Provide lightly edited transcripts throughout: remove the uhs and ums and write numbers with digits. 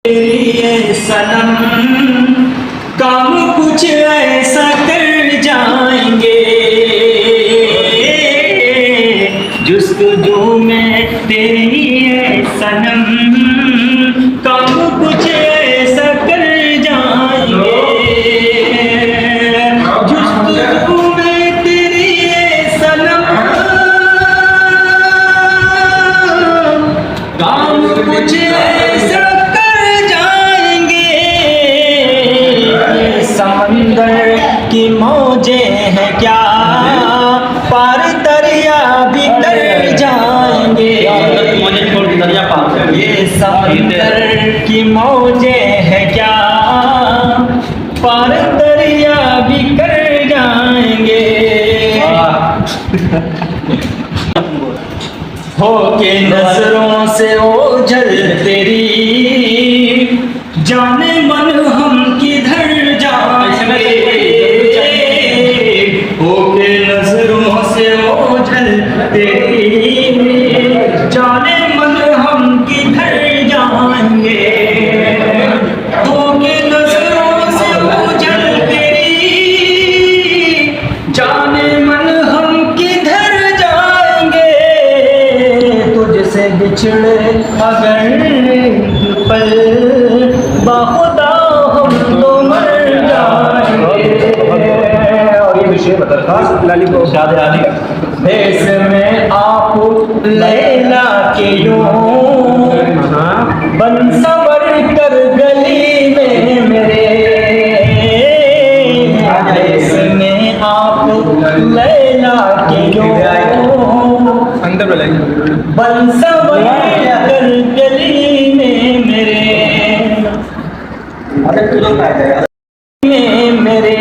ये सनम काम कुछ ऐसा कर जाएंगे, जुस्तजू में तेरी ये सनम काम कुछ ऐसा कर जाएंगे, जुस्तजू में तेरी ये सनम काम कुछ ऐसा समंदर की मौजें हैं क्या, पार दरिया भी कर जाएंगे। ये समंदर की मौजें हैं क्या, पार दरिया भी कर जाएंगे। हो के नजरों से ओझल तेरी, जाने मन हम किधर जाएंगे। होके नजरों से ओझल तेरी, जाने मन हम किधर जाएंगे। होके नजरों से ओझल तेरी, जाने मन हम किधर जाएंगे। तुझसे बिछड़े अगर पल बाखुदा हम तो मर जाएंगे। और ये विषय देश में आप लैला के यूं बन सवर कर गली में मेरे, देश में आप लैला के यूं बन सवर कर गली में मेरे, मेरे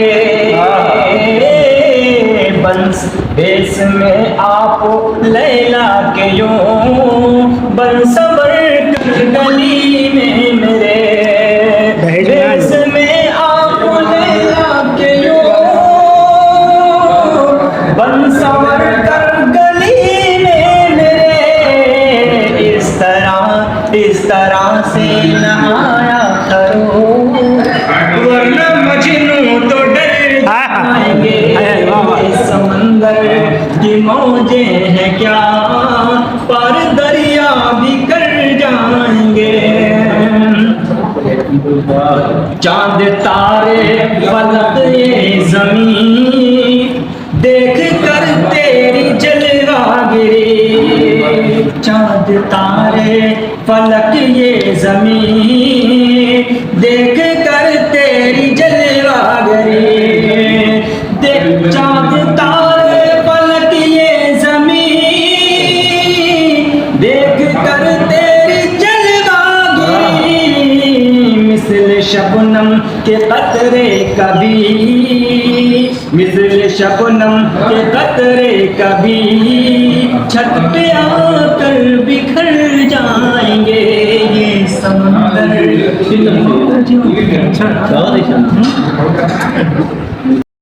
बंस देश में आप लैला के यूं बंसवर कर गली में मेरे, देश में आप लैला के यूं बंसवर कर गली में मेरे। इस तरह से न आया करो, वरना मजनू तो डर जाएंगे। समंदर की मौजें हैं क्या, पार दरिया भी कर जाएंगे। चांद तारे फलक ये ज़मीन देख कर तेरी जलवागिरी, चांद तारे फलक ये ज़मीन देख कर तेरी जलवागरी। चांद तारे फलक ये ज़मीन देख कर तेरी जलवागरी। मिस्ल शबनम के कतरे कभी, मिस्ल शबनम के कतरे कभी छत पे आकर बिखर जाएंगे। ये समंदर